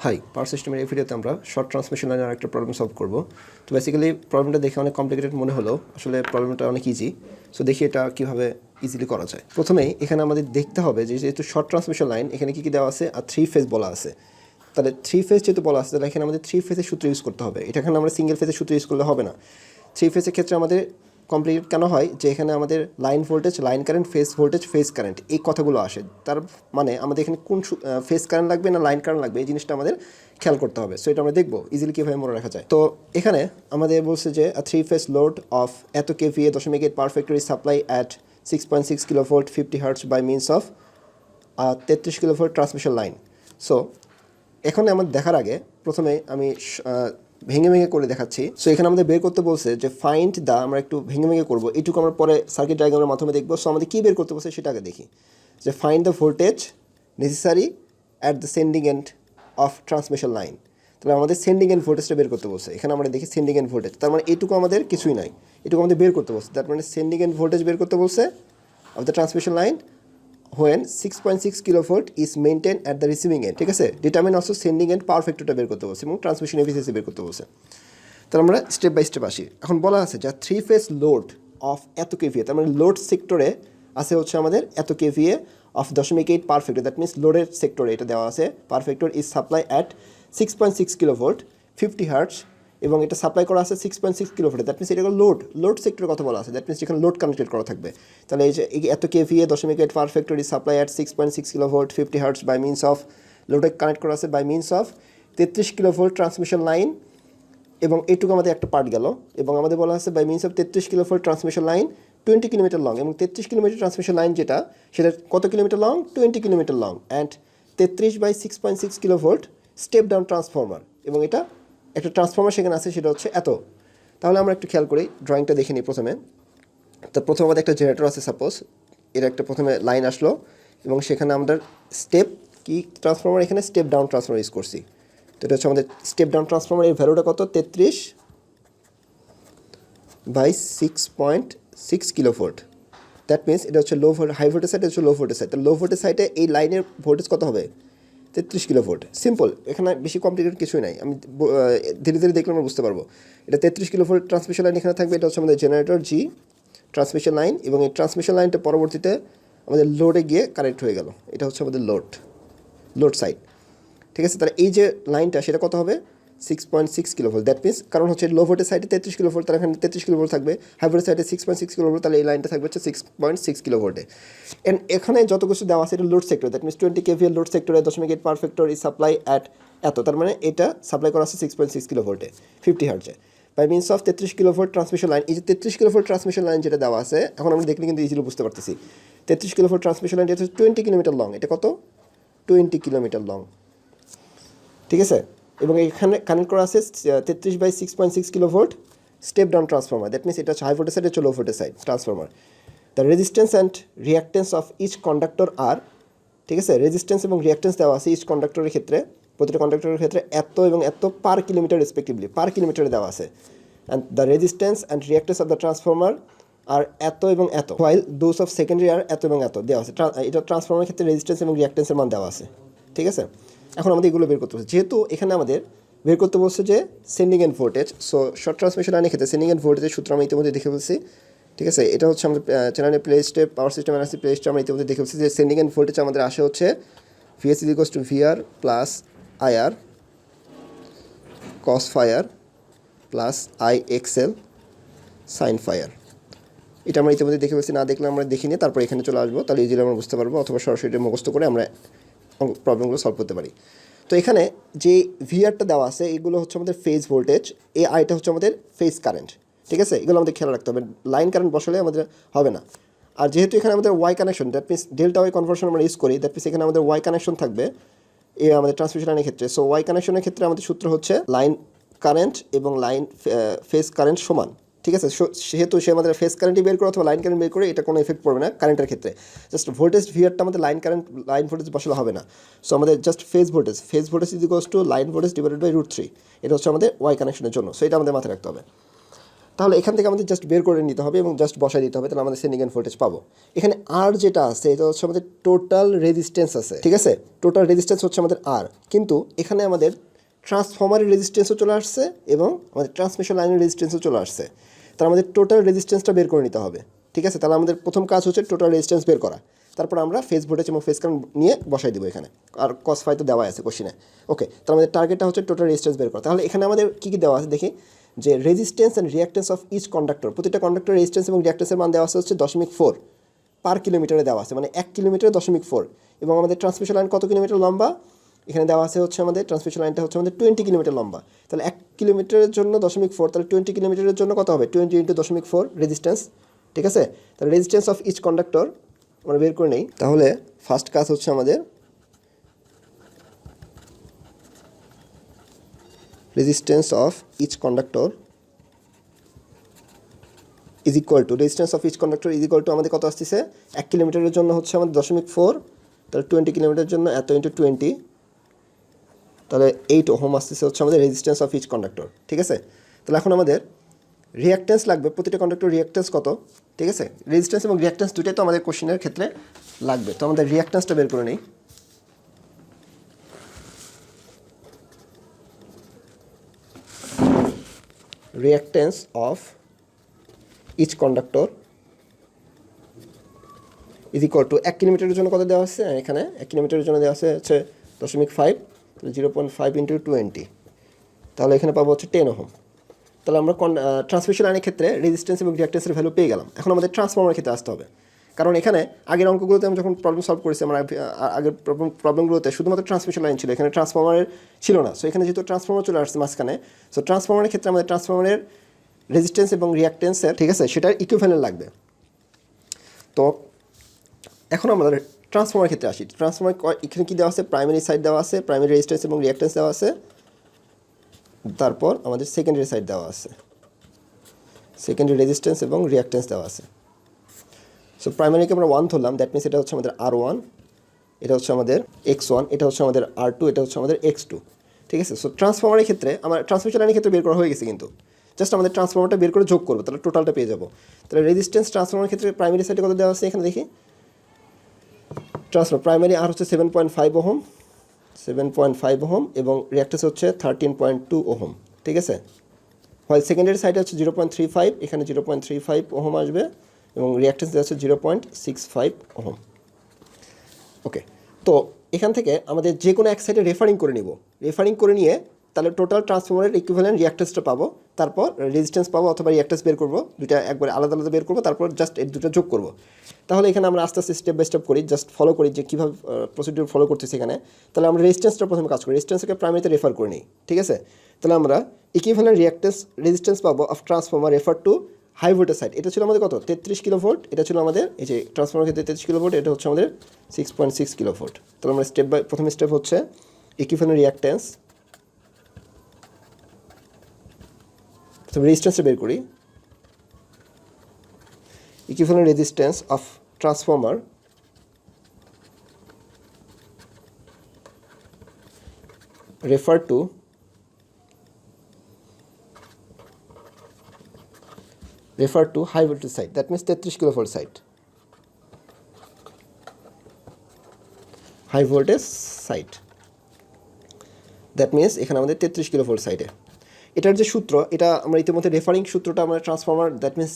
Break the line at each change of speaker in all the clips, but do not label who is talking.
High, পাওয়ার সিস্টেমের এই ভিডিওতে আমরা শর্ট ট্রান্সমিশন লাইনের একটা প্রবলেম সলভ করব। তো বেসিক্যালি প্রবলেমটা দেখে অনেক কমপ্লিকেটেড মনে হলো, আসলে প্রবলেমটা অনেক ইজি। সো দেখি এটা কীভাবে ইজিলি করা যায়। প্রথমেই এখানে আমাদের দেখতে হবে যে যেহেতু শর্ট ট্রান্সমিশন লাইন, এখানে কী কী দেওয়া আছে আর 3 ফেজ বলা আছে। তাহলে 3 ফেজ যেহেতু বলা আছে, তাহলে এখানে আমাদের 3 ফেজের সূত্র ইউজ করতে হবে। এটা এখানে আমরা সিঙ্গেল ফেজের সূত্র ইউজ করলে হবে না। 3 ফেজের ক্ষেত্রে আমাদের কমপ্লিকেট কেন হয়, যে এখানে আমাদের line voltage, line current, phase voltage, phase current এই কথাগুলো আসে। তার মানে আমাদের এখানে কোন ফেজ কারেন্ট লাগবে না লাইন কারেন্ট লাগবে, এই জিনিসটা আমাদের খেয়াল করতে হবে। সো এটা আমরা দেখবো ইজিলি কীভাবে মনে রাখা যায়। তো এখানে আমাদের বলছে যে 3 ফেজ লোড অফ এত KVA 0.8 power factory supply at 6.6 kilovolt 50 hertz by means of 33 kilovolt transmission line. So এখন আমার দেখার আগে প্রথমে আমি ভেঙে ভেঙে করে দেখাচ্ছি। সো এখানে আমাদের বের করতে বলছে যে ফাইন্ড দ্য, আমরা একটু ভেঙে ভেঙে করবো, এইটুকু আমরা পরে সার্কিট ডায়াগ্রামের মাধ্যমে দেখবো। সো আমাদের কী বের করতে বলছে সেটা আগে দেখি, যে find the voltage necessary at the sending end of transmission line. তাহলে আমাদের সেন্ডিং এন্ড ভোল্টেজটা বের করতে বলছে। এখানে আমরা দেখি সেন্ডিং এন্ড ভোল্টেজ, তার মানে এইটুকু আমাদের কিছুই নাই, এটুকু আমাদের বের করতে বলছে। তার মানে সেন্ডিং এন্ড ভোল্টেজ বের করতে বলছে of the transmission line when 6.6 kilovolt is maintain at the receiving end. ঠিক আছে, determine also sending end power ফ্যাক্টরটা বের করতে বলছে এবং ট্রান্সমিশন এফিসিয়েন্সি বের করতে বলছে। তাহলে আমরা স্টেপ বাই স্টেপ আসি। এখন বলা আছে যে 3 ফেজ লোড অফ এত কেভিএ, তার মানে লোড সেক্টরে আছে হচ্ছে আমাদের এত KVA of 0.8 power factor, that means লোডের সেক্টরে এটা দেওয়া আছে। পাওয়ার factor is supply at 6.6 kilovolt 50 hertz, এবং এটা সাপ্লাই করা আছে 6.6 কিলোভোল্টে, দ্যাট মিনস এটা লোড সেক্টরের কথা বলা আছে, দ্যাট মিনস যেখানে লোড কানেক্টেড করা থাকবে। তাহলে এই যে এত KVA 0.8 power factor is supply at 6.6 kilovolt 50 hertz by means of, লোডে কানেক্ট করা আছে by means of 33 kilovolt transmission line, এবং এইটুকু আমাদের একটা পার্ট গেল। এবং আমাদের বলা আছে by means of 33 kilovolt transmission line 20 kilometre long, এবং 33 কিলোমিটার ট্রান্সমিশন লাইন যেটা, সেটা কত kilometre long? 20 kilometre long, and 33 by 6.6 kilovolt step down transformer, এবং এটা একটা ট্রান্সফর্মার সেখানে আছে, সেটা হচ্ছে এত। তাহলে আমরা একটু খেয়াল করি, ড্রয়িংটা দেখে নিই প্রথমে। তো প্রথমে আমাদের একটা জেনারেটর আছে, সাপোজ এর একটা প্রথমে লাইন আসলো, এবং সেখানে আমরা স্টেপ কি ট্রান্সফর্মার, এখানে স্টেপ ডাউন ট্রান্সফর্মার ইউজ করছি। তো এটা হচ্ছে আমাদের স্টেপ ডাউন ট্রান্সফর্মার, এর ভ্যালুটা কত? 33 বাই 6.6 কিলোভোল্ট, দ্যাট মিনস এটা হচ্ছে হাই ভোল্টেজ সাইড, এটা হচ্ছে লো ভোল্টেজ সাইড। তাহলে লো ভোল্টেজ সাইডে এই লাইনের ভোল্টেজ কত হবে? 33 কিলোভোল্ট। সিম্পল, এখানে বেশি কমপ্লিকেটেড কিছুই নাই, আমি ধীরে ধীরে দেখলে আমরা বুঝতে পারবো। এটা 33 কিলোভোল্ট ট্রান্সমিশন লাইন এখানে থাকবে, এটা হচ্ছে আমাদের জেনারেটর জি ট্রান্সমিশন লাইন, এবং এই ট্রান্সমিশন লাইনটা পরবর্তীতে আমাদের লোডে গিয়ে কানেক্ট হয়ে গেল, এটা হচ্ছে আমাদের লোড সাইড। ঠিক আছে, তাহলে এই যে লাইনটা সেটা কত হবে? 6.6 কিলোভোল্ট, দ্যাট মিনস কারণ হচ্ছে লো ভোল্টেজ সাইডে 33 কিলোভোল্ট, তার এখানে 33 কিলোভোল্ট থাকবে, হাই ভোল্টেজ সাইডে 6.6 কিলোভোল্ট, তাহলে এই লাইনটা থাকবে হচ্ছে 6.6 কিলোভোল্টে। এন্ড এখানে যত কিছু দেওয়া আছে এটা load sector, that means 20 KVA load সেক্টরে 0.8 power factor is supply at এত, তার মানে এটা সাপ্লাই করা আছে 6.6 কিলোভোল্টে 50 হার্টজে by means of 33 kilovolt transmission line. এই যে 33 কিলোভোল্ট ট্রান্সমিশন লাইন যেটা দেওয়া আছে, এখন আমরা দেখলে কিন্তু ইজিলি বুঝতে পারতেছি। 33 কিলোভোল্ট ট্রান্সমিশন লাইন এটা হচ্ছে 20 কিলোমিটার লং, এটা কত? 20 কিলোমিটার লং। ঠিক আছে, এবং এখানে কানেক্ট করা আছে 33 by 6.6 kilovolt step down transformer, that means এটা হচ্ছে হাই ভোল্টেজ সাইড, হচ্ছে low voltage side transformer. The resistance and reactance of each conductor are, ঠিক আছে, রেজিস্ট্যান্স এবং রিয়াক্টেন্স দেওয়া আছে ইচ কন্ডাক্টরের ক্ষেত্রে, প্রতিটা কন্ডাক্টরের ক্ষেত্রে এত এবং এত পার কিলোমিটার রেসপেক্টিভলি, পার কিলোমিটারে দেওয়া আছে। And the resistance and reactance of the transformer are এত এবং এত, while those of secondary are এত এবং এত দেওয়া আছে। এটা ট্রান্সফর্মারের ক্ষেত্রে রেজিস্ট্যান্স এবং রিয়াক্টেন্সের মান দেওয়া আছে। ঠিক আছে, এখন আমাদের এগুলো বের করতে বলছে, যেহেতু এখানে আমাদের বের করতে বলছে যে sending end voltage. So short transmission লাইনের ক্ষেত্রে সেন্ডিং এন্ড ভোল্টেজের সূত্র আমরা ইতিমধ্যে দেখে ফেলছি। ঠিক আছে, এটা হচ্ছে আমাদের চ্যানেলের প্লেলিস্টে, পাওয়ার সিস্টেম অ্যানালিসিস প্লেলিস্টে আমরা ইতিমধ্যে দেখে ফেলছি যে সেন্ডিং এন্ড ভোল্টেজ আমাদের আসে হচ্ছে VS equals to VR plus IR cos phi plus IXL sine phi. এটা আমরা ইতিমধ্যে দেখে ফেলছি, না দেখলে আমরা দেখিনি, তারপর এখানে চলে আসবো, তাহলে ইজিলি আমরা বুঝতে পারবো, অথবা সরাসরি মুখস্থ করে আমরা প্রবলেমগুলো সলভ করতে পারি। তো এখানে যে ভিআরটা দেওয়া আছে এগুলো হচ্ছে আমাদের ফেজ ভোল্টেজ, এই আইটা হচ্ছে আমাদের ফেজ কারেন্ট। ঠিক আছে, এগুলো আমাদের খেয়াল রাখতে হবে, লাইন কারেন্ট বসালে আমাদের হবে না। আর যেহেতু এখানে আমাদের Y connection, that means delta Y conversion আমরা ইউজ করি, দ্যাট মিনস এখানে আমাদের ওয়াই কানেকশন থাকবে এই আমাদের ট্রান্সমিশন লাইনের ক্ষেত্রে। সো ওয়াই কানেকশনের ক্ষেত্রে আমাদের সূত্র হচ্ছে লাইন কারেন্ট এবং লাইন ফেজ কারেন্ট সমান। ঠিক আছে, সেহেতু সে আমাদের ফেজ কারেন্টই বের করে অথবা লাইন কারেন্ট বের করে, এটা কোনো এফেক্ট পড়বে না কারেন্টের ক্ষেত্রে। জাস্ট ভোল্টেজ ভিআরটা আমাদের লাইন ভোল্টেজ বসালে হবে না। সো আমাদের just phase voltage is equals to line voltage divided by √3, এটা হচ্ছে আমাদের ওয়াই কানেকশনের জন্য। সো এটা আমাদের মাথায় রাখতে হবে। তাহলে এখান থেকে আমাদের জাস্ট বের করে নিতে হবে এবং জাস্ট বসাই দিতে হবে, তাহলে আমাদের সেন্ডিং ভোল্টেজ পাবো। এখানে আর যেটা আছে এটা হচ্ছে আমাদের টোটাল রেজিস্ট্যান্স আছে, ঠিক আছে, টোটাল রেজিস্ট্যান্স হচ্ছে আমাদের আর, কিন্তু এখানে আমাদের ট্রান্সফর্মারের রেজিস্ট্যান্সও চলে আসছে এবং আমাদের ট্রান্সমিশন লাইনের রেজিস্ট্যান্সও চলে আসছে। তাহলে আমাদের টোটাল রেজিস্ট্যান্সটা বের করে নিতে হবে, ঠিক আছে। তাহলে আমাদের প্রথম কাজ হচ্ছে টোটাল রেজিস্ট্যান্স বের করা, তারপর আমরা ফেজ ভোল্টেজ এবং ফেজ কারেন্ট নিয়ে বসাই দেবো এখানে, আর কস ফাই তো দেওয়া আছে কোশ্চেনে। ওকে, তাহলে আমাদের টার্গেটটা হচ্ছে টোটাল রেজিস্ট্যান্স বের করা। তাহলে এখানে আমাদের কী কী দেওয়া আছে দেখি, যে resistance and reactance of each conductor, প্রতিটা কন্ডাক্টর রেজিস্ট্যান্স এবং রিঅ্যাক্ট্যান্সের মান দেওয়া আছে হচ্ছে 0.4 পার কিলোমিটারে দেওয়া আছে, মানে 1 কিলোমিটারে 0.4। এবং আমাদের ট্রান্সমিশন লাইন কত কিলোমিটার লম্বা, এখানে দেওয়া আছে হচ্ছে আমাদের ট্রান্সমিশন লাইনটা হচ্ছে আমাদের 20 কিলোমিটার লম্বা। তাহলে 1 কিলোমিটারের জন্য 0.4, তাহলে 20 কিলোমিটারের জন্য কত হবে, 20 × 0.4 রেজিস্ট্যান্স, ঠিক আছে। তাহলে রেজিস্ট্যান্স অফ ইচ কন্ডাক্টর আমরা বের করে নেই। তাহলে ফার্স্ট কাজ হচ্ছে আমাদের resistance of each conductor is equal to, resistance of each conductor is equal to আমাদের কত আসতেছে, 1 কিলোমিটারের জন্য হচ্ছে আমাদের 0.4, তাহলে 20 কিলোমিটারের জন্য এত × 20, তাহলে 8 ওহম আসতেছে হচ্ছে আমাদের রেজিস্ট্যান্স অফ ইচ কন্ডাক্টর, ঠিক আছে। তাহলে এখন আমাদের রিঅ্যাক্ট্যান্স লাগবে, প্রতিটা কন্ডাক্টর রিঅ্যাক্ট্যান্স কত, ঠিক আছে। রেজিস্ট্যান্স এবং রিঅ্যাক্ট্যান্স দুটোই তো আমাদের কোশ্চেনের ক্ষেত্রে লাগবে, তো আমাদের রিঅ্যাক্ট্যান্সটা বের করে নিই। Reactance of each conductor is equal to 1 কিলোমিটারের জন্য কত দেওয়া আছে, এখানে 1 কিলোমিটারের জন্য দেওয়া আছে হচ্ছে 0.5, তাহলে 0.5 × 20, তাহলে এখানে পাবো হচ্ছে 10 ওহম। তাহলে আমরা ট্রান্সমিশন লাইনের ক্ষেত্রে রেজিস্ট্যান্স এবং রিঅ্যাক্ট্যান্সের ভ্যালু পেয়ে গেলাম। এখন আমাদের ট্রান্সফর্মারের ক্ষেত্রে আসতে হবে, কারণ এখানে আগের অঙ্কগুলোতে আমি যখন প্রবলেম সলভ করেছি, আমরা আগের প্রবলেমগুলোতে শুধুমাত্র ট্রান্সমিশন লাইন ছিল, এখানে ট্রান্সফর্মারের ছিল না। সো এখানে যেহেতু ট্রান্সফর্মার চলে আসছে মাঝখানে, সো ট্রান্সফর্মারের ক্ষেত্রে আমাদের ট্রান্সফর্মারের রেজিস্ট্যান্স এবং রিঅ্যাক্ট্যান্সের, ঠিক আছে, সেটার ইকুইভ্যালেন্ট লাগবে। তো এখন আমরা ট্রান্সফর্মারের ক্ষেত্রে আসি। ট্রান্সফর্মার এখানে কী দেওয়া আছে, প্রাইমারি সাইড দেওয়া আছে, প্রাইমারি রেজিস্ট্যান্স এবং রিঅ্যাক্ট্যান্স দেওয়া আছে, তারপর আমাদের সেকেন্ডারি সাইড দেওয়া আছে, সেকেন্ডারি রেজিস্ট্যান্স এবং রিঅ্যাক্ট্যান্স দেওয়া আছে। সো প্রাইমারিকে আমরা 1 ধরলাম, দ্যাট মিনস এটা হচ্ছে আমাদের R1, এটা হচ্ছে আমাদের X1, এটা হচ্ছে আমাদের R2, এটা হচ্ছে আমাদের X2, ঠিক আছে। সো ট্রান্সফর্মারের ক্ষেত্রে আমার ট্রান্সমিশন লাইনের ক্ষেত্রে বের করা হয়ে গেছে, কিন্তু জাস্ট আমাদের ট্রান্সফর্মারটা বের করে যোগ করবো, তাহলে টোটালটা পেয়ে যাবো। তাহলে রেজিস্ট্যান্স ট্রান্সফর্মারের ক্ষেত্রে প্রাইমারি সাইডে কত দেওয়া আছে, এখানে দেখি ট্রান্সফর্মার প্রাইমারি আর হচ্ছে 7.5 ওহম, 7.5 ওহম, এবং রিঅ্যাক্ট্যান্স হচ্ছে 13.2 ওহম, ঠিক আছে। হয় সেকেন্ডারি সাইডে হচ্ছে 0.35, এখানে 0.35 ওহম আসবে, এবং রিঅ্যাক্ট্যান্স দেওয়া হচ্ছে 0.65 ওহম। ওকে, তো এখান থেকে আমাদের যে কোনো এক সাইডে রেফারিং করে নিব, রেফারিং করে নিয়ে তাহলে টোটাল ট্রান্সফর্মারের ইকুইভ্যালেন্ট রিঅ্যাক্ট্যান্সটা পাবো, তারপর রেজিস্ট্যান্স পাবো অথবা রিঅ্যাক্ট্যান্স বের করবো, দুইটা একবারে আলাদা আলাদা বের করবো, তারপর জাস্ট এই দুটো যোগ করবো। তাহলে এখানে আমরা আস্তে আস্তে স্টেপ বাই স্টেপ করি, জাস্ট ফলো করি যে কীভাবে প্রসিডিউর ফলো করতেছি এখানে। তাহলে আমরা রেজিস্ট্যান্সটা প্রথমে কাজ করি, রেজিস্ট্যান্সকে প্রাইমারিতে রেফার করে নিই, ঠিক আছে। তাহলে আমরা ইকুইভ্যালেন্ট রিঅ্যাক্ট্যান্স রেজিস্ট্যান্স পাবো of transformer refer to high voltage side. এটা ছিল আমাদের কত, 33 কিলো ভোল্ট, এটা ছিল আমাদের এই যে ট্রান্সফর্মার ক্ষেত্রে 33 কিলো ভোল্ট, এটা হচ্ছে আমাদের 6.6 কিলো ভোল্ট। তাহলে আমরা স্টেপ বাই প্রথম স্টেপ হচ্ছে ইকুইভ্যালেন্ট রিঅ্যাক্ট্যান্স, রেজিস্ট্যান্সটা বের করি। Equivalent resistance of transformer refer to high voltage side, that means 33 kilovolt side, high voltage side, that means এখানে আমাদের 33 কিলোভোল্ট সাইডে। এটার যে সূত্র, এটা আমরা ইতিমধ্যে রেফারিং সূত্রটা আমরা ট্রান্সফর্মার, দ্যাট মিনস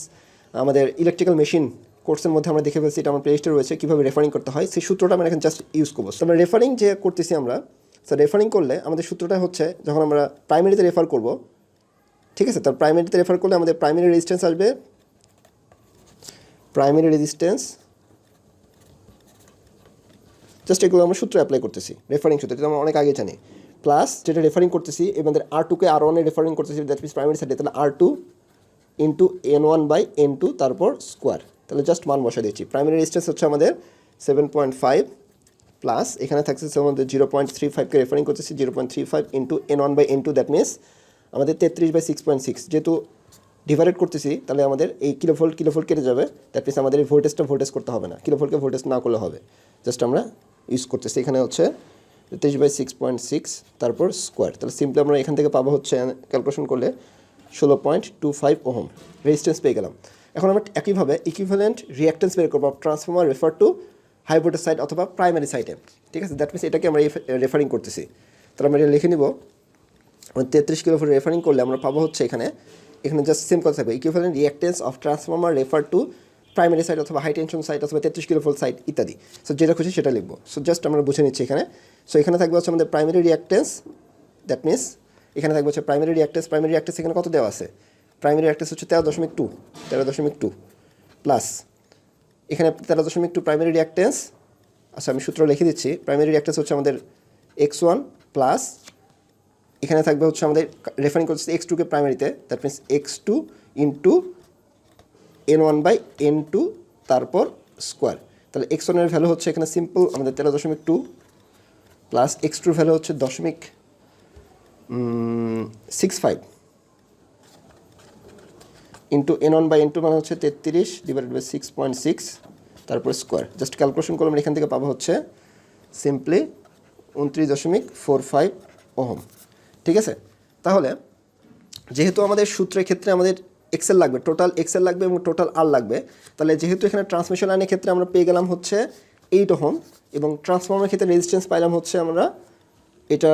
আমাদের ইলেকট্রিক্যাল মেশিন কোর্সের মধ্যে আমরা দেখে ফেলছি, এটা আমার প্লেলিস্টে রয়েছে কীভাবে রেফারিং করতে হয়, সেই সূত্রটা আমরা এখানে জাস্ট ইউজ করবো। তো আমরা রেফারিং যে করতেছি আমরা, সো রেফারিং করলে আমাদের সূত্রটা হচ্ছে, যখন আমরা প্রাইমারিতে রেফার করব, ঠিক আছে, তার প্রাইমারিতে রেফার করলে আমাদের প্রাইমারি রেজিস্ট্যান্স আসবে, প্রাইমারি রেজিস্ট্যান্স, জাস্ট এগুলো আমরা সূত্র অ্যাপ্লাই করতেছি, রেফারিং সূত্র, যেটা আমরা অনেক আগে জানি, প্লাস যেটা রেফারিং করতেছি আমাদের R2কে R1 এ রেফারিং করতেছি, দ্যাট মিনস প্রাইমারি সাইডে, তাহলে R2 ইন্টু N1/N2 তারপর স্কোয়ার, তাহলে জাস্ট মান বসা দিচ্ছি। প্রাইমারি রেজিস্ট্যান্স হচ্ছে আমাদের 7.5, প্লাস এখানে থাকছে আমাদের 0.35কে রেফারিং করতেছি, 0.35 ইন্টু N1/N2, দ্যাট মিনস আমাদের 33/6.6, যেহেতু ডিভাইডেড করতেছি তাহলে আমাদের এই কিলোভোল্ট কেটে যাবে, দ্যাট মিনস আমাদের এই ভোল্টেজ করতে হবে না, কিলোভোল্টকে ভোল্টেজ না করলে হবে, জাস্ট আমরা ইউজ করতেছি। এখানে হচ্ছে 33/6.6 তারপর স্কোয়ার, তাহলে সিম্পলি আমরা এখান থেকে পাবো হচ্ছে ক্যালকুলেশন করলে 16.25 ওহম রেজিস্ট্যান্স পেয়ে গেলাম। এখন আমরা একইভাবে ইকুইভ্যালেন্ট রিঅ্যাক্ট্যান্স বের করবো transformer refer to high voltage side অথবা প্রাইমারি সাইডে, ঠিক আছে। দ্যাট মিনস এটাকে আমরা রেফারিং করতেছি, তাহলে আমরা এটা লিখে নিব। 33 কিলো ভোল্ট রেফারিং করলে আমরা পাবো হচ্ছে এখানে জাস্ট সেম কথা থাকবে, equivalent reactance of transformer refer two primary side অথবা হাই টেনশন সাইড অথবা 33 কিলো ভোল্ট সাইড ইত্যাদি। সো যেটা খুশি সেটা লিখবো। সো জাস্ট আমরা বুঝে নিচ্ছি এখানে। সো এখানে থাকবে হচ্ছে আমাদের প্রাইমারি রিঅ্যাক্ট্যান্স, দ্যাট মিনস এখানে থাকবে হচ্ছে প্রাইমারি রিঅ্যাক্ট্যান্স এখানে কত দেওয়া আছে? প্রাইমারি রিঅ্যাক্ট্যান্স হচ্ছে 13.2 প্লাস এখানে 13.2 প্রাইমারি রিঅ্যাক্ট্যান্স। আচ্ছা আমি সূত্র লিখে দিচ্ছি। প্রাইমারি রিঅ্যাক্ট্যান্স হচ্ছে আমাদের x1 প্লাস এখানে থাকবে হচ্ছে আমাদের রেফারিং করছে x2কে প্রাইমারিতে, that means x2 into n1/n2 তারপর স্কোয়ার। তাহলে x1 এর ভ্যালু হচ্ছে এখানে সিম্পল আমাদের 13.2 প্লাস x2 ভ্যালু হচ্ছে 0.65 ইন্টু n1/n2 মানে হচ্ছে 33/6.6 তারপর স্কোয়ার। জাস্ট ক্যালকুলেশন করলাম, এখান থেকে পাবো হচ্ছে সিম্পলি 29.45 ওহম, ঠিক আছে। তাহলে যেহেতু আমাদের সূত্রের ক্ষেত্রে আমাদের এক্সেল লাগবে, টোটাল এক্সেল লাগবে এবং টোটাল আর লাগবে, তাহলে যেহেতু এখানে ট্রান্সমিশন লাইনের ক্ষেত্রে আমরা পেয়ে গেলাম হচ্ছে 8 ওহম এবং ট্রান্সফর্মারের ক্ষেত্রে রেজিস্ট্যান্স পাইলাম হচ্ছে আমরা এটা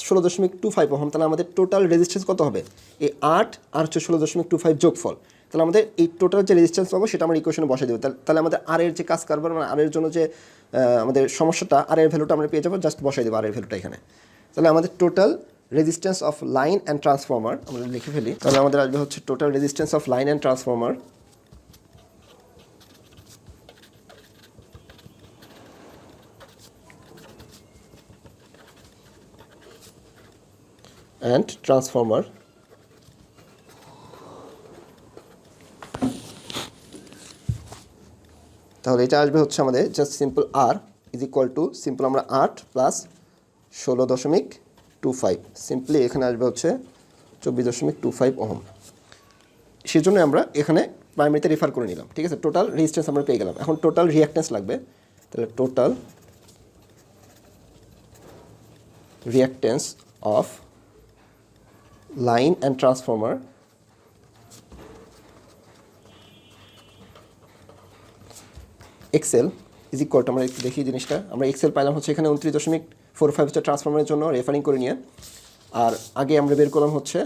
16.25 ওহম। তাহলে আমাদের টোটাল রেজিস্ট্যান্স কত হবে? এই 8 আর হচ্ছে 16.25 যোগফল। তাহলে আমাদের এই টোটাল যে রেজিস্ট্যান্স পাবো সেটা আমরা ইকুয়েশনে বসে দেবো। তাহলে আমাদের আর এর যে কাজ করবো, মানে আর এর জন্য যে আমাদের সমস্যাটা, আর এর ভ্যালুটা আমরা পেয়ে যাবো, জাস্ট বসাই দেবো আর এর ভ্যালুটা এখানে। তাহলে আমাদের total resistance of line and transformer আমরা লিখে ফেলি। তাহলে আমাদের আসবে হচ্ছে total resistance of line and transformer তাহলে এটা আসবে হচ্ছে আমাদের just simple R is equal to simple আমরা 8 প্লাস 16.25 সিম্পলি এখানে আসবে হচ্ছে 24.25 ওহম। সেজন্য আমরা এখানে প্রাইমারিতে রেফার করে নিলাম, ঠিক আছে। টোটাল রেজিস্ট্যান্স আমরা পেয়ে গেলাম। এখন টোটাল রিঅ্যাক্ট্যান্স লাগবে। তাহলে total reactance of line and transformer XL is equal to, আমরা একটু দেখি জিনিসটা। আমরা এক্সেল পাইলাম হচ্ছে এখানে 29.45 হচ্ছে ট্রান্সফর্মারের জন্য রেফারিং করে নিয়ে, আর আগে আমরা বের করলাম হচ্ছে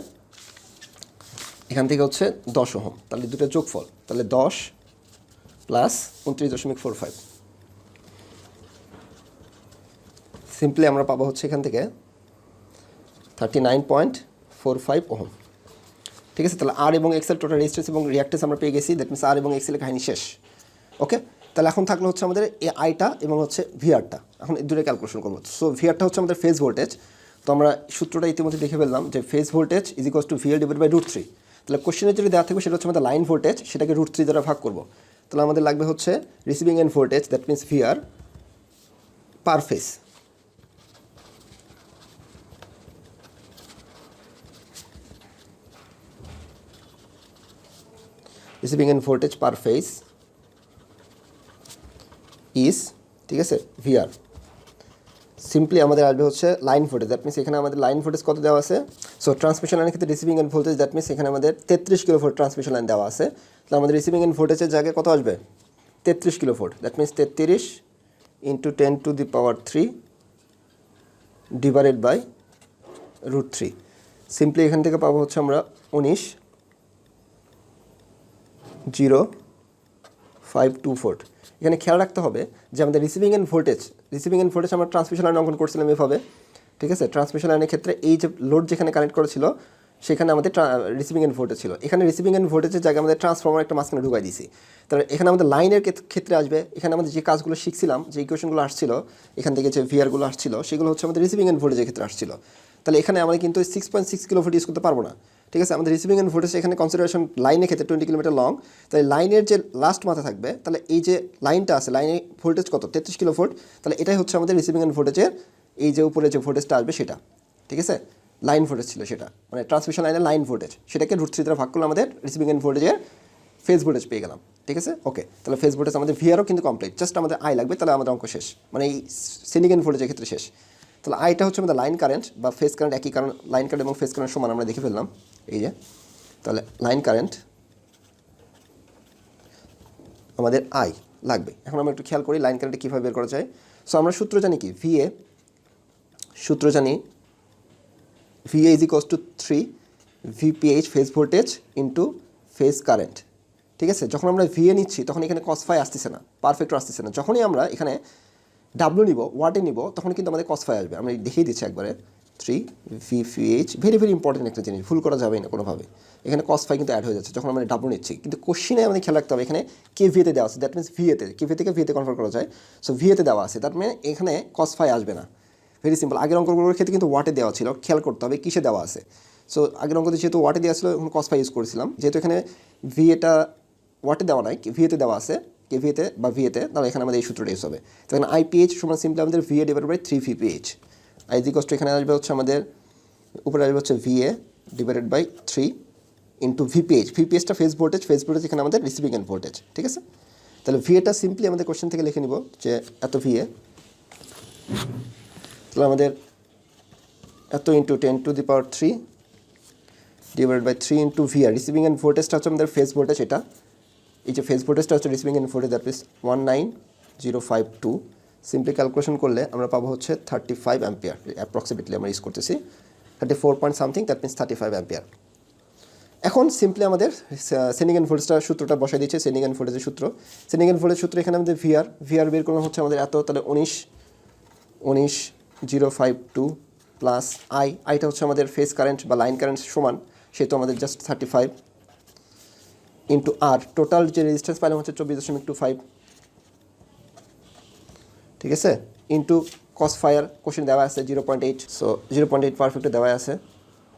এখান থেকে হচ্ছে 10 ওহম। তাহলে দুটো যোগফল, তাহলে 10 প্লাস 29.45 সিম্পলি আমরা পাবো হচ্ছে এখান থেকে 39.45 ওহম, ঠিক আছে। তাহলে আর এবং এক্সেল টোটাল রেজিস্ট্যান্স এবং রিঅ্যাক্ট্যান্স আমরা পেয়ে গেছি, দ্যাট মিনস আর এবং এক্সেলের কাহিনী শেষ। ওকে, তাহলে এখন থাকলো হচ্ছে আমাদের এই আইটা এবং হচ্ছে ভিআরটা। এখন এই দুটো ক্যালকুলেশন করবো। সো ভিআরটা হচ্ছে আমাদের ফেজ ভোল্টেজ। তো আমরা সূত্রটা ইতিমধ্যে দেখে ফেললাম যে phase voltage is equals to VL divided by √3। তাহলে কোশ্চেনে যেটা দেওয়া থাকবে সেটা হচ্ছে আমাদের লাইন ভোল্টেজ, সেটাকে √3 দ্বারা ভাগ করবো। তাহলে আমাদের লাগবে হচ্ছে receiving and voltage, that means VR per phase. Receiving and voltage per phase is, ঠিক আছে, ভিআর। সিম্পলি আমাদের আসবে হচ্ছে লাইন ভোল্টেজ, দ্যাট মিনস এখানে আমাদের লাইন ভোল্টেজ কত দেওয়া আছে। সো ট্রান্সমিশন লাইনের ক্ষেত্রে receiving and voltage, that means এখানে আমাদের 33 কিলো ভোল্ট ট্রান্সমিশন লাইন দেওয়া আছে। তাহলে আমাদের রিসিভিং এন্ড ভোল্টেজের জায়গায় কত আসবে? 33 kilovolt, that means 33 into 10⁻³ divided by √3। Simply এখান থেকে পাবো হচ্ছে আমরা 19.0524। এখানে খেয়াল রাখতে হবে যে আমাদের রিসিভিং এন্ড ভোল্টেজ আমরা ট্রান্সমিশন লাইন অঙ্কন করছিলাম এভাবে, ঠিক আছে। ট্রান্সমিশন লাইনের ক্ষেত্রে এই যে লোড যেখানে কানেক্ট করেছিল সেখানে আমাদের রিসিভিং এন্ড ভোল্টেজ ছিল। এখানে রিসিভিং এন্ড ভোল্টেজের জায়গায় আমাদের ট্রান্সফর্মার একটা মাঝখানে ঢুকাই দিয়েছি। তাহলে এখানে আমাদের লাইনের ক্ষেত্রে আসবে, এখানে আমাদের যে কাজগুলো শিখছিলাম, যে ইকুয়েশনগুলো আসছিল এখান থেকে, যে ভিআরগুলো আসছিল, সেগুলো হচ্ছে আমাদের রিসিভিং এন্ড ভোল্টেজের ক্ষেত্রে আসছিল। তাহলে এখানে আমরা কিন্তু 6.6 কিলো ভোল্ট ইউজ করতে পারবো না, ঠিক আছে। আমাদের রিসিভিং এন্ড ভোল্টেজ এখানে কনসিডারেশন লাইনের ক্ষেত্রে 20 কিলোমিটার লং। তাহলে লাইনের যে লাস্ট মাথা থাকবে, তাহলে এই যে লাইনটা আছে, লাইনের ভোল্টেজ কত? 33 কিলো ভোল্ট। তাহলে এটাই হচ্ছে আমাদের রিসিভিং এন্ড ভোল্টেজের এই যে উপরে যে ভোল্টেজটা আসবে সেটা, ঠিক আছে। লাইন ভোল্টেজ ছিল সেটা, মানে ট্রান্সমিশন লাইনের লাইন ভোল্টেজ, সেটাকে √3 দ্বারা ভাগ করলে আমাদের রিসিভিং এন্ড ভোল্টেজের ফেজ ভোল্টেজ পেয়ে গেলাম, ঠিক আছে। ওকে, তাহলে ফেজ ভোল্টেজ আমাদের ভিআরও কিন্তু কমপ্লিট, জাস্ট আমাদের আই লাগবে, তাহলে আমাদের অঙ্ক শেষ, মানে এই সেন্ডিং এন্ড ভোল্টেজের ক্ষেত্রে শেষ। তাহলে আইটা হচ্ছে আমাদের লাইন কারেন্ট বা ফেজ কারেন্ট, একই কারণ লাইন কারেন্ট এবং ফেজ কারেন্ট সমান, আমরা দেখে ফেললাম এই যে। তাহলে লাইন কারেন্ট আমাদের আই লাগবে। এখন আমরা একটু খেয়াল করি লাইন কারেন্টে কীভাবে বের করা যায়। সো আমরা সূত্র জানি কি, ভিএ সূত্র জানি VA is equals to 3 VPH phase voltage into phase current. ঠিক আছে, যখন আমরা ভিএ নিচ্ছি তখন এখানে কস ফাই আসতেছে না, পারফেক্টর আসতেছে না। যখনই আমরা এখানে ডাব্লু নিব, ওয়াটে নিব, তখন কিন্তু আমাদের কস ফাই আসবে। আমরা দেখিয়ে দিচ্ছি একবারে 3 ভিপিএইচ, ভেরি ভেরি ইম্পর্টেন্ট একটা জিনিস, ভুল করা যাবে না কোনোভাবে। এখানে কস ফাই কিন্তু অ্যাড হয়ে যাচ্ছে যখন আমরা ডাব্লু নিচ্ছি, কিন্তু কোশ্চিনে আমাদের খেয়াল রাখতে হবে এখানে কেভিএতে দেওয়া আছে, দ্যাট মিনস ভিএতে, কেভি থেকে ভিএতে কনভার্ট করা যায়। সো ভিএতে দেওয়া আছে, দ্যাট মিন এখানে কস ফাই আসবে না। Very simple. আগের অঙ্কগুলোর ক্ষেত্রে কিন্তু ওয়াটে দেওয়া ছিল, খেয়াল করতে হবে কিসে দেওয়া আছে। সো আগের অঙ্কতে যেহেতু ওয়াটে দেওয়া ছিল এখন কস ফাই ইউজ করেছিলাম, যেহেতু এখানে ভিএটা ওয়াটে দেওয়া নাই, ভিএতে দেওয়া আছে, কেভিএতে বা ভিএতে, তাহলে এখানে আমাদের এই সূত্রটা ইউজ হবে। তো এখানে আইপিএইচ সমান সিম্পলি আমাদের VA divided by 3 VPH. I is equals to এখানে আসবে হচ্ছে আমাদের উপরে আসবে হচ্ছে VA divided by 3 into VPH. ভিপিএইচটা ফেজ ভোল্টেজ, ফেজ ভোল্টেজ এখানে আমাদের রিসিভিং এন্ড ভোল্টেজ। ঠিক আছে, তাহলে ভিএটা সিম্পলি আমাদের কোশ্চেন থেকে লিখে নিব যে এত ভিএ, তাহলে আমাদের এত into 10⁻³ divided by 3 into VR. Receiving end ভোল্টেজটা হচ্ছে আমাদের ফেজ ভোল্টেজ, এটা এই যে ফেজ ভোল্টেজটা হচ্ছে receiving and voltage, that means 19052। Simply calculation করলে আমরা পাবো হচ্ছে 35 অ্যাম্পিয়ার অ্যাপ্রক্সিমেটলি আমরা ইউজ করতেছি 34 point something, that means 35 ampere. এখন সিম্পলি আমাদের সেন্ডিং এন্ড ভোল্টেজটা সূত্রটা বসাই দিচ্ছে, সেন্ডিং এন্ড ভোল্টেজের সূত্র। সেন্ডিং এন্ড ভোল্টেজ সূত্র এখানে আমাদের ভিআর বের করলাম হচ্ছে আমাদের এত, তাহলে 19052 প্লাস আইটা হচ্ছে আমাদের ফেজ কারেন্ট বা লাইন কারেন্ট সমান, সেহেতু আমাদের জাস্ট 35 ইন্টু আর, টোটাল যে রেজিস্ট্যান্স পাইলাম হচ্ছে 24.25। ঠিক আছে, ইন্টু কস ফায়ার কোশ্চেন দেওয়া আছে 0.8। সো 0.8 পারফেক্টও দেওয়া আছে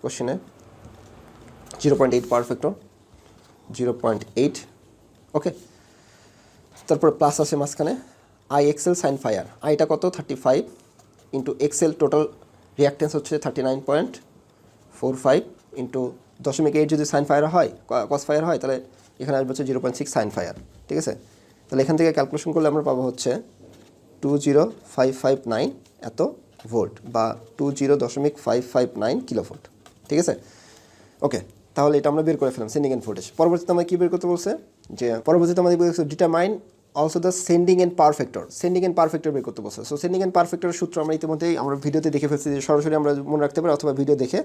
কোশ্চেনে, 0.8 পারফেক্টও 0.8। ওকে, তারপরে প্লাস আছে মাঝখানে আই এক্সেল সাইন ফায়ার, আইটা কত 35 ইন্টু এক্সেল টোটাল রিয়াক্টেন্স হচ্ছে 39.45 ইন্টু 0.8 যদি সাইন ফায়ার হয়, কস ফায়ার হয়, তাহলে এখানে আসবে হচ্ছে 0.6 সাইন ফায়ার। ঠিক আছে, তাহলে এখান থেকে ক্যালকুলেশন করলে আমরা পাবো হচ্ছে 20559 এত ভোল্ট বা 20.559 কিলোভোল্ট। ঠিক আছে, ওকে, তাহলে এটা আমরা বের করে ফেলাম সেন্ডিং এন্ড ভোল্টেজ। পরবর্তীতে আমরা কী বের করতে বলছে, যে পরবর্তীতে আমাদের বলছে determine also the sending end power factor. Sending end power factor বের করতে বলছে। সো সেন্ডিং এন্ড পারফেক্টরের সূত্র আমরা ইতিমধ্যেই আমরা ভিডিওতে দেখে ফেলছি, যে সরাসরি আমরা মনে রাখতে পারি, অথবা ভিডিও দেখে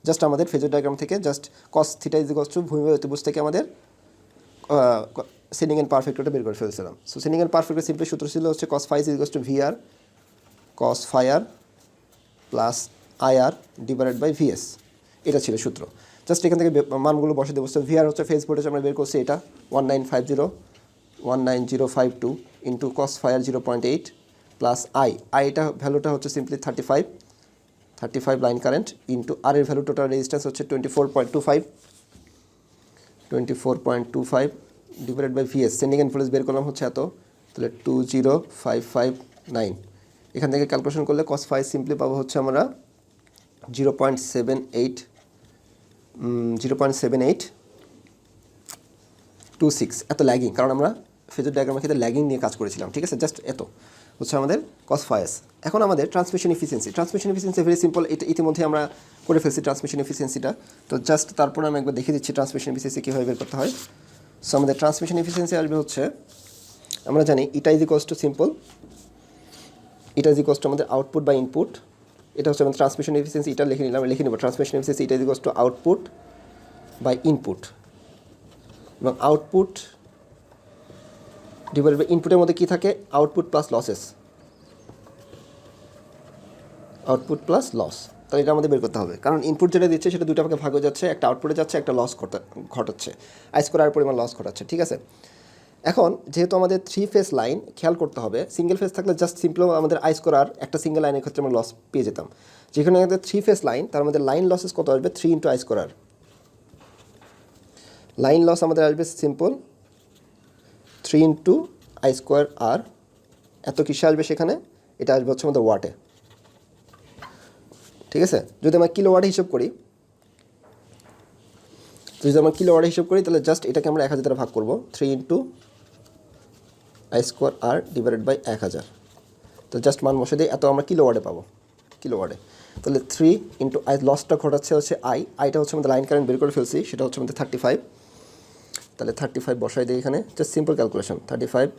জাস্ট আমাদের ফেজর ডায়াগ্রাম থেকে just cos theta is equals two ভূমি অতিভুজ থেকে আমাদের সেন্ডিং এন্ড পারফেক্টরটা বের করে ফেলছিলাম। So sending end power factor simply সূত্র ছিল হচ্ছে cos phi is equals to VR cos phi R plus IR divided by VS, এটা ছিল সূত্র। জাস্ট এখান থেকে মানগুলো বসে দেবো। সো ভিআর হচ্ছে ফেজ ভোল্টেজ আমরা বের করছি, এটা 19052 ইন্টু কস ফায়ার 0.8 প্লাস আইটা ভ্যালুটা হচ্ছে simply 35 line current into R এর ভ্যালু টোটাল রেজিস্ট্যান্স হচ্ছে 24.25 divided by VS. Sending end voltage বের করলাম হচ্ছে এত, তাহলে 20559। এখান থেকে ক্যালকুলেশন করলে কস ফাই সিম্পলি পাবো হচ্ছে আমরা 0.7826 এত ল্যাগিং, কারণ আমরা ফেজর ডায়াগ্রামের ক্ষেত্রে ল্যাগিং নিয়ে কাজ করেছিলাম। ঠিক আছে, জাস্ট এত হচ্ছে আমাদের কস ফায়াস। এখন আমাদের ট্রান্সমিশন এফিসিয়েন্সি ভেরি সিম্পল, এটা ইতিমধ্যে আমরা করে ফেলছি ট্রান্সমিশন এফিসিয়েন্সিটা। তো জাস্ট তারপরে আমি একবার দেখিয়ে দিচ্ছি ট্রান্সমিশন এফিসিয়েন্সি কীভাবে বের করতে হয়। সো আমাদের ট্রান্সমিশন এফিসিয়েন্সি আসবে হচ্ছে, আমরা জানি ইটা is equals two simple, eta is equals two আমাদের আউটপুট বাই ইনপুট। এটা হচ্ছে আমাদের ট্রান্সমিশন এফিসিয়েন্সি, এটা লিখে নিলাম, লিখে নেব transmission efficiency eta is equals to output by input, এবং আউটপুট ডিভাইডেড বাই ইনপুটের মধ্যে কী থাকে, output plus losses, output plus loss. তাহলে এটা আমাদের বের করতে হবে, কারণ ইনপুট যেটা দিচ্ছে সেটা দুটো ভাগে ভাগ হয়ে যাচ্ছে, একটা আউটপুটে যাচ্ছে, একটা লস ঘটাচ্ছে, আই স্কোয়ার পরিমাণ লস ঘটাচ্ছে। ঠিক আছে, এখন যেহেতু আমাদের 3 ফেজ লাইন, খেয়াল করতে হবে, সিঙ্গেল ফেজ থাকলে জাস্ট সিম্পল আমাদের আই স্কোয়ার একটা সিঙ্গেল লাইনের ক্ষেত্রে আমরা লস পেয়ে যেতাম। যেখানে আমাদের 3 ফেজ লাইন, তার মধ্যে লাইন লসেস কত আসবে, 3 into I square. Line loss আমাদের আসবে simple 3 into I square R, এত কিসে আসবে সেখানে, এটা আসবে হচ্ছে আমাদের ওয়াটে। ঠিক আছে, যদি আমরা কিলো ওয়াটে হিসাব করি, তাহলে জাস্ট এটাকে আমরা 1000 দ্বারা ভাগ করবো, 3 into I square R divided by 1000। তো জাস্ট মান বসে দিয়ে এত আমরা কিলো ওয়াটে পাবো, কিলো ওয়াটে। তাহলে 3 ইন্টু আই লসটা ঘটাচ্ছে হচ্ছে আইটা হচ্ছে আমাদের লাইন কারেন্ট বের করে ফেলছি, সেটা হচ্ছে আমাদের 35। তাহলে 35 বসাই দিই এখানে, জাস্ট সিম্পল ক্যালকুলেশন। 35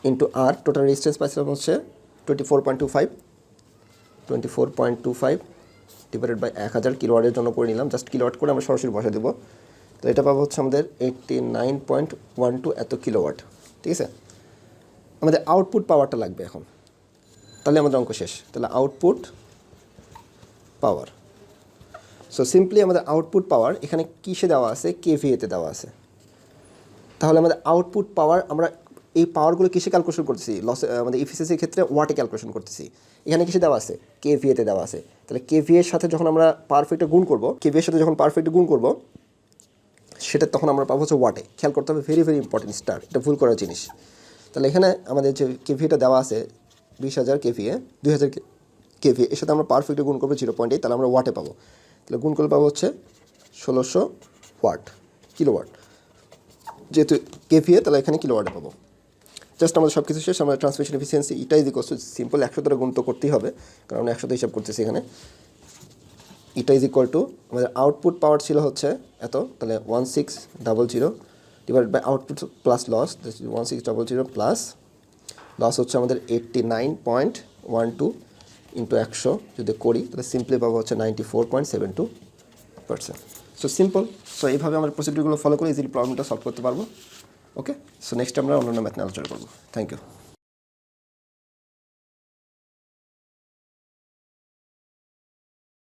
ইন্টু আর, টোটাল রেজিস্ট্যান্স পাইছিলাম হচ্ছে 24.25 ডিভাইডেড বাই 1000 কিলোওয়াটের জন্য করে নিলাম, জাস্ট কিলোওয়াট করে আমরা সরাসরি বসাই দেবো। তো এটা পাবো হচ্ছে আমাদের 89.12 এত কিলোওয়াট। ঠিক আছে, আমাদের আউটপুট পাওয়ারটা লাগবে এখন, তাহলে আমাদের অঙ্ক শেষ। তাহলে আউটপুট পাওয়ার, সো সিম্পলি আমাদের আউটপুট পাওয়ার এখানে কিসে দেওয়া আছে, কেভিএতে দেওয়া আছে। তাহলে আমাদের আউটপুট পাওয়ার, আমরা এই পাওয়ারগুলো কিসে ক্যালকুলেশন করতেছি, আমাদের এফিসিসির ক্ষেত্রে ওয়াটে ক্যালকুলেশন করতেছি। এখানে কিসে দেওয়া আছে, কেভিএতে দেওয়া আছে। তাহলে কেভিএর সাথে যখন আমরা পারফেক্টে গুণ করব, কেভিএর সাথে যখন পারফেক্টে গুণ করব, সেটা তখন আমরা পাবো হচ্ছে ওয়াটে। খেয়াল করতে হবে, ভেরি ভেরি ইম্পর্টেন্ট স্টার, এটা ভুল করার জিনিস। তাহলে এখানে আমাদের যে কেভিএটা দেওয়া আছে 20,000 কেভিএ, 2000 কেভিএ, এর সাথে আমরা পারফেক্টে গুণ করবো 0.8, তাহলে আমরা ওয়াটে পাবো। তাহলে গুণ করলে পাবো হচ্ছে 1600 ওয়াট, কিলোওয়াট। যেহেতু কেভিএ, তাহলে এখানে কিলোওয়াটে পাবো। জাস্ট আমাদের সব কিছু শেষ। আমাদের ট্রান্সমিশন এফিসিয়েন্সি এটা ইজ ইকুয়াল টু সিম্পল 100 দ্বারা গুণ তো করতেই হবে, কারণ আমরা 100 হিসাব করতেছি এখানে। এটা ইজ ইকুয়াল টু আমাদের আউটপুট পাওয়ার ছিল হচ্ছে এত, তাহলে 1600 divide by output plus loss, 1600 plus loss হচ্ছে আমাদের 89.12 ইন্টু 100 যদি করি, তাহলে সিম্পলি পাবো হচ্ছে 94.72%। So simple. সো এইভাবে আমরা প্রসিডিউরগুলো ফলো করে ইজিলি প্রবলেমটা সলভ করতে পারবো। ওকে, সো নেক্সট আমরা অন্যান্য ম্যাথ নিয়ে আলোচনা করবো। Thank you.